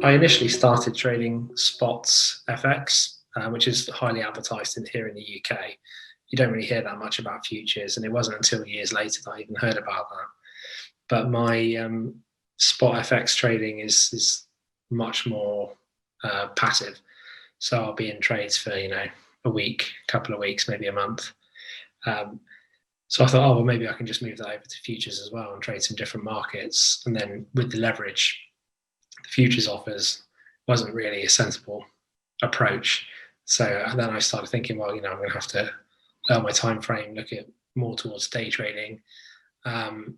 I initially started trading spots FX, which is highly advertised here in the UK. You don't really hear that much about futures, and it wasn't until years later that I even heard about that. But my spot FX trading is much more passive. So I'll be in trades for a week, a couple of weeks, maybe a month. So I thought, oh well, maybe I can just move that over to futures as well and trade some different markets. And then with the leverage, the futures offers wasn't really a sensible approach. So then I started thinking, well, I'm going to have to lower my time frame, look at more towards day trading. And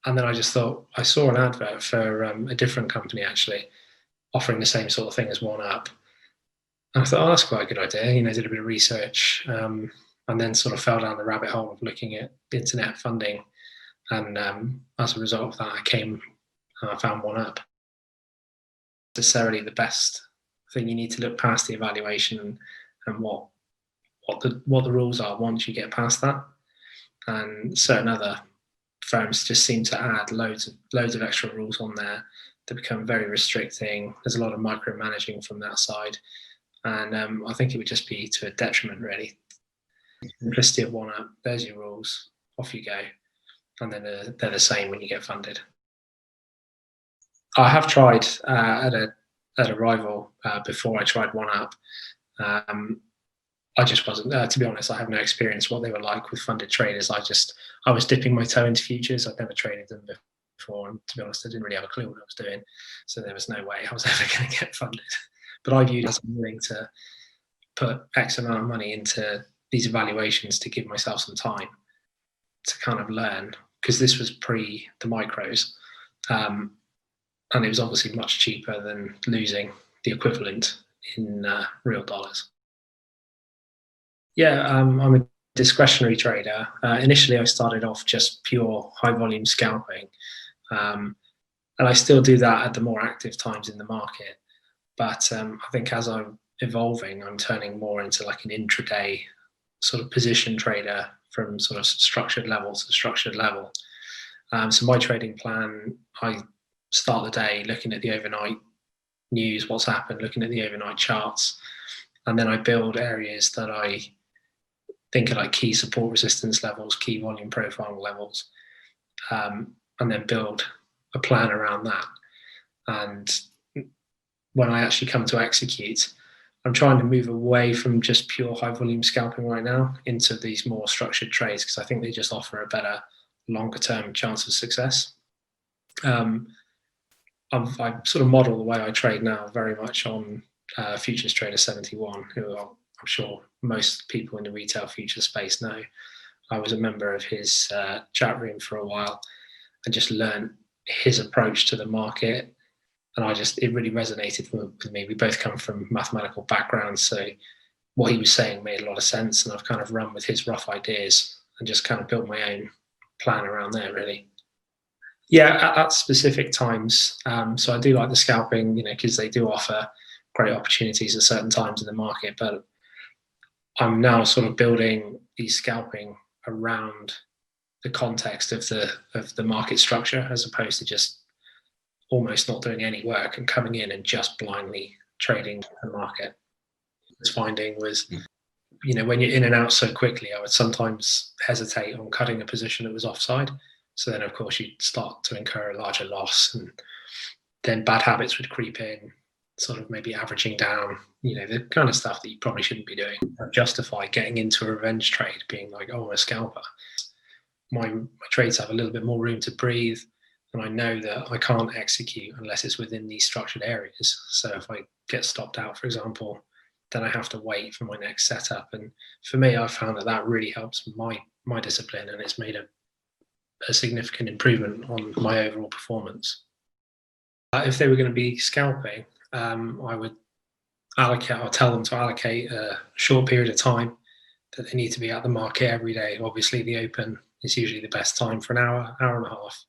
then I just thought, I saw an advert for a different company actually offering the same sort of thing as OneUp. And I thought, oh, that's quite a good idea. Did a bit of research, and then sort of fell down the rabbit hole of looking at internet funding. And as a result of that, I found OneUp. Necessarily the best thing. You need to look past the evaluation and what the rules are once you get past that. And certain other firms just seem to add loads of extra rules on there that become very restricting. There's a lot of micromanaging from that side, and I think it would just be to a detriment, really. Simplicity of OneUp, there's your rules, off you go, and then they're the same when you get funded. I have tried at a rival before I tried OneUp. I just wasn't, to be honest, I have no experience what they were like with funded traders. I was dipping my toe into futures. I'd never traded them before, and to be honest, I didn't really have a clue what I was doing. So there was no way I was ever going to get funded. But I viewed it as I'm willing to put X amount of money into these evaluations to give myself some time to kind of learn, because this was pre the micros. And it was obviously much cheaper than losing the equivalent in real dollars. Yeah, I'm a discretionary trader. Initially, I started off just pure high volume scalping. And I still do that at the more active times in the market. But I think as I'm evolving, I'm turning more into like an intraday sort of position trader from sort of structured level to structured level. So my trading plan, I start the day looking at the overnight news, what's happened, looking at the overnight charts, and then I build areas that I think are like key support resistance levels, key volume profile levels, and then build a plan around that. And when I actually come to execute, I'm trying to move away from just pure high volume scalping right now into these more structured trades, because I think they just offer a better longer term chance of success. I sort of model the way I trade now very much on Futures Trader 71, who I'm sure most people in the retail futures space know. I was a member of his chat room for a while and just learned his approach to the market. And it really resonated with me. We both come from mathematical backgrounds, so what he was saying made a lot of sense, and I've kind of run with his rough ideas and just kind of built my own plan around there, really. Yeah, at specific times. So I do like the scalping, because they do offer great opportunities at certain times in the market. But I'm now sort of building the scalping around the context of the market structure, as opposed to just almost not doing any work and coming in and just blindly trading the market. I was finding was, when you're in and out so quickly, I would sometimes hesitate on cutting a position that was offside. So then, of course, you'd start to incur a larger loss, and then bad habits would creep in, sort of maybe averaging down, the kind of stuff that you probably shouldn't be doing. Justify getting into a revenge trade, being like, oh, I'm a scalper. My trades have a little bit more room to breathe, and I know that I can't execute unless it's within these structured areas. So if I get stopped out, for example, then I have to wait for my next setup. And for me, I found that really helps my discipline, and it's made a significant improvement on my overall performance. If they were going to be scalping, I would allocate, or tell them to allocate a short period of time that they need to be at the market every day. Obviously, the open is usually the best time for an hour and a half.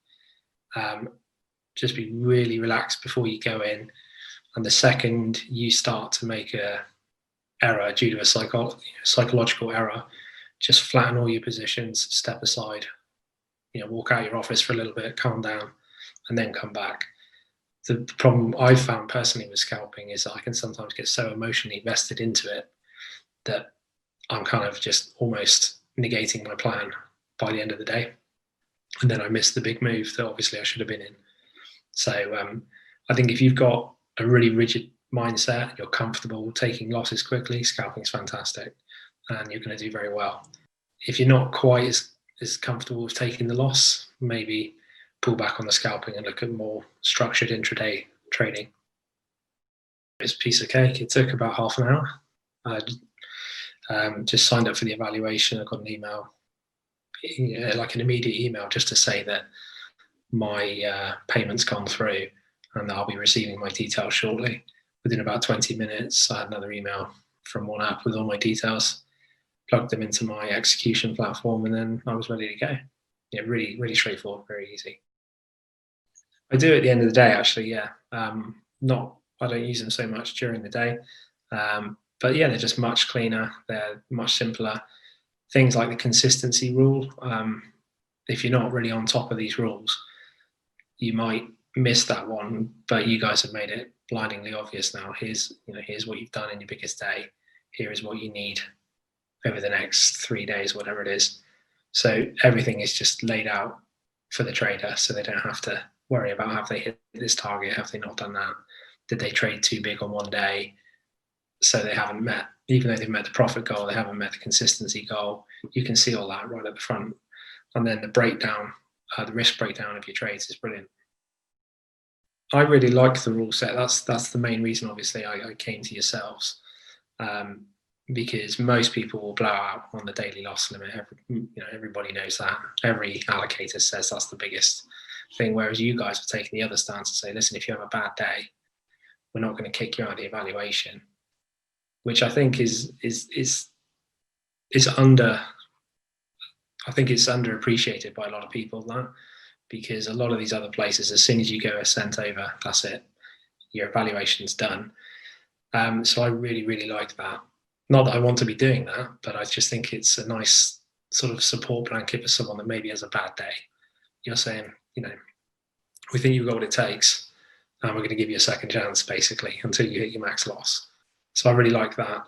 Just be really relaxed before you go in. And the second you start to make a error due to a psychological error, just flatten all your positions, step aside, walk out your office for a little bit, calm down, and then come back. the problem I've found personally with scalping is that I can sometimes get so emotionally invested into it that I'm kind of just almost negating my plan by the end of the day. And then I miss the big move that obviously I should have been in. So I think if you've got a really rigid mindset, you're comfortable taking losses quickly, scalping is fantastic and you're going to do very well. If you're not quite as comfortable with taking the loss, maybe pull back on the scalping and look at more structured intraday trading. It's a piece of cake. It took about half an hour. I just signed up for the evaluation. I got an email, like an immediate email, just to say that my payment's gone through and that I'll be receiving my details shortly. Within about 20 minutes, I had another email from OneUp with all my details, plugged them into my execution platform, and then I was ready to go. Yeah, really, really straightforward, very easy. I do at the end of the day, actually. Yeah, I don't use them so much during the day, but yeah, they're just much cleaner. They're much simpler. Things like the consistency rule. If you're not really on top of these rules, you might miss that one. But you guys have made it blindingly obvious now. Here's what you've done in your biggest day. Here is what you need over the next 3 days, whatever it is. So everything is just laid out for the trader, so they don't have to worry about have they hit this target, have they not done that, did they trade too big on one day, so they haven't met, even though they've met the profit goal, they haven't met the consistency goal. You can see all that right at the front, and then the breakdown, the risk breakdown of your trades is brilliant. I really like the rule set. That's the main reason, obviously, I came to yourselves. Because most people will blow out on the daily loss limit. Everybody knows that. Every allocator says that's the biggest thing. Whereas you guys have taken the other stance and say, listen, if you have a bad day, we're not going to kick you out of the evaluation, which I think is under. I think it's underappreciated by a lot of people, that, because a lot of these other places, as soon as you go a cent over, that's it. Your evaluation's done. So I really, really like that. Not that I want to be doing that, but I just think it's a nice sort of support blanket for someone that maybe has a bad day. You're saying, we think you've got what it takes, and we're going to give you a second chance, basically, until you hit your max loss. So I really like that.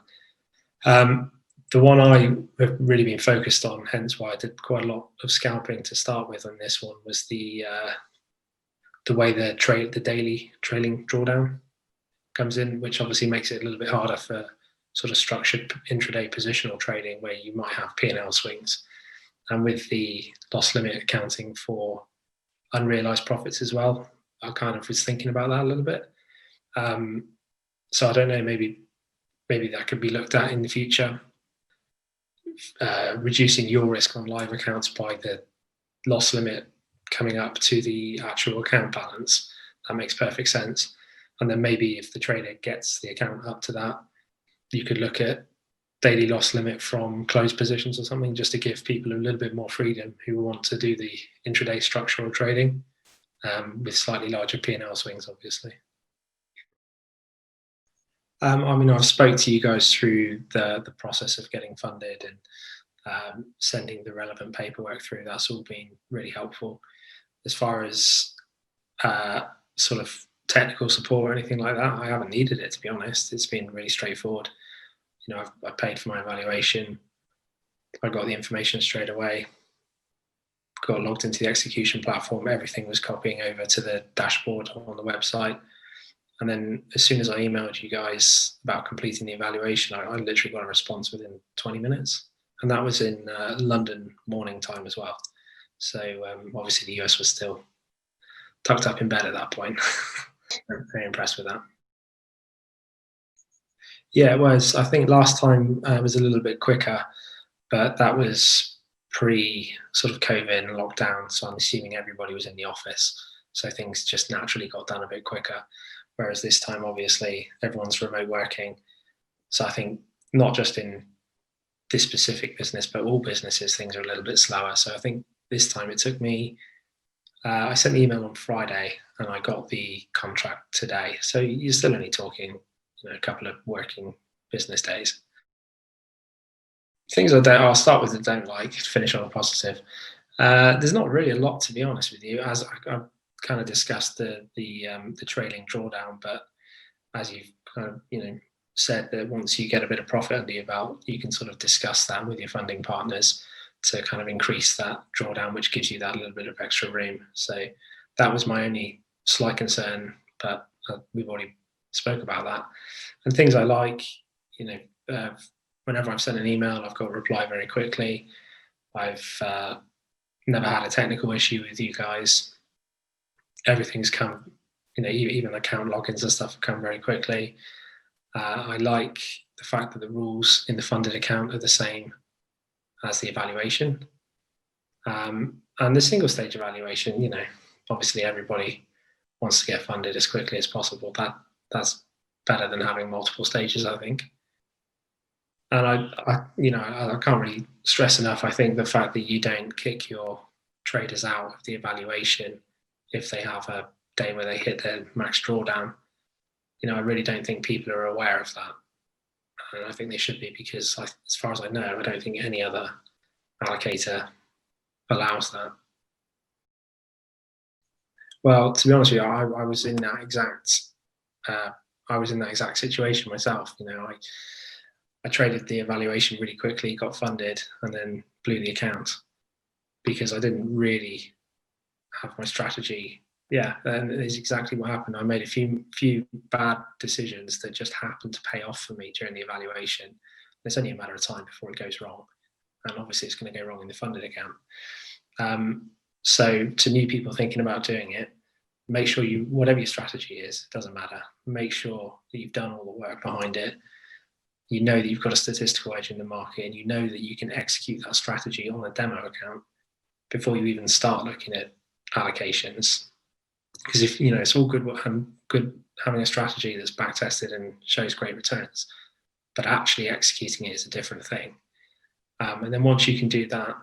The one I have really been focused on, hence why I did quite a lot of scalping to start with on this one, was the way the daily trailing drawdown comes in, which obviously makes it a little bit harder for sort of structured intraday positional trading where you might have P&L swings, and with the loss limit accounting for unrealized profits as well. I kind of was thinking about that a little bit. So I don't know, maybe that could be looked at in the future. Reducing your risk on live accounts by the loss limit coming up to the actual account balance. That makes perfect sense. And then maybe if the trader gets the account up to that, you could look at daily loss limit from closed positions or something, just to give people a little bit more freedom who want to do the intraday structural trading with slightly larger P&L swings, obviously. I've spoke to you guys through the process of getting funded and sending the relevant paperwork through. That's all been really helpful. As far as sort of technical support or anything like that, I haven't needed it, to be honest. It's been really straightforward. I paid for my evaluation. I got the information straight away. Got logged into the execution platform. Everything was copying over to the dashboard on the website. And then as soon as I emailed you guys about completing the evaluation, I literally got a response within 20 minutes. And that was in London morning time as well. So obviously the US was still tucked up in bed at that point. I'm very impressed with that. Yeah, it was. I think last time was a little bit quicker, but that was pre sort of COVID and lockdown. So I'm assuming everybody was in the office. So things just naturally got done a bit quicker. Whereas this time, obviously, everyone's remote working. So I think not just in this specific business, but all businesses, things are a little bit slower. So I think this time it took me, I sent the email on Friday and I got the contract today. So you're still only talking, a couple of working business days. Things I'll start with that don't like, finish on a positive. There's not really a lot, to be honest with you. As kind of discussed the trailing drawdown, but as you've kind of said, that once you get a bit of profit under your belt, you can sort of discuss that with your funding partners to kind of increase that drawdown, which gives you that little bit of extra room. So that was my only slight concern, but we've already spoke about that. And things I like, whenever I've sent an email, I've got a reply very quickly. I've never had a technical issue with you guys. Everything's come, even account logins and stuff have come very quickly. I like the fact that the rules in the funded account are the same as the evaluation. And the single stage evaluation, obviously everybody wants to get funded as quickly as possible. That's better than having multiple stages, I think. And I can't really stress enough, I think, the fact that you don't kick your traders out of the evaluation if they have a day where they hit their max drawdown. I really don't think people are aware of that. And I think they should be, because as far as I know, I don't think any other allocator allows that. Well, to be honest with you, I was in that exact situation myself. I traded the evaluation really quickly, got funded, and then blew the account because I didn't really have my strategy. Yeah, and it's exactly what happened. I made a few bad decisions that just happened to pay off for me during the evaluation. It's only a matter of time before it goes wrong, and obviously it's going to go wrong in the funded account. So to new people thinking about doing it, make sure whatever your strategy is, it doesn't matter. Make sure that you've done all the work behind it. You know that you've got a statistical edge in the market, and you know that you can execute that strategy on a demo account before you even start looking at allocations. Because if it's all good having a strategy that's back tested and shows great returns, but actually executing it is a different thing. And then once you can do that,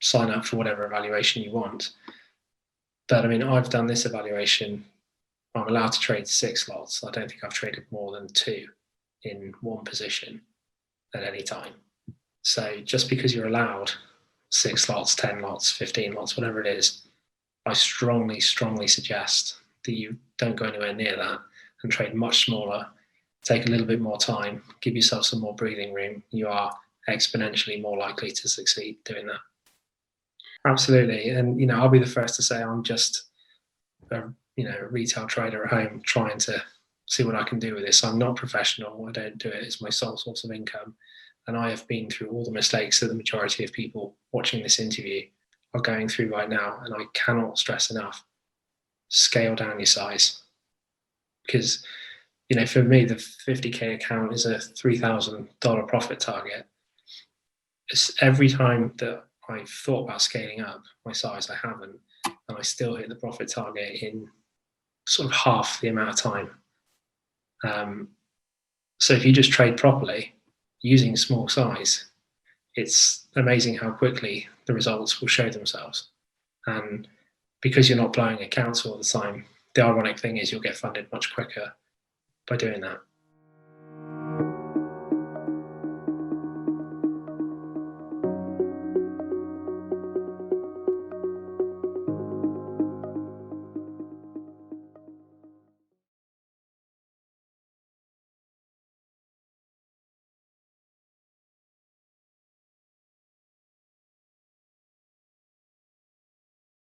sign up for whatever evaluation you want. But I've done this evaluation. I'm allowed to trade 6 lots. I don't think I've traded more than 2 in one position at any time. So just because you're allowed 6 lots, 10 lots, 15 lots, whatever it is, I strongly suggest that you don't go anywhere near that and trade much smaller, take a little bit more time, give yourself some more breathing room. You are exponentially more likely to succeed doing that. Absolutely. And, I'll be the first to say I'm just a retail trader at home trying to see what I can do with this. I'm not professional. I don't do it as my sole source of income. And I have been through all the mistakes that the majority of people watching this interview are going through right now. And I cannot stress enough, scale down your size. Because, for me, the 50K account is a $3,000 profit target. It's every time that I've thought about scaling up my size, I haven't. And I still hit the profit target in sort of half the amount of time. So if you just trade properly using small size, it's amazing how quickly the results will show themselves. And because you're not blowing accounts all the time, the ironic thing is you'll get funded much quicker by doing that.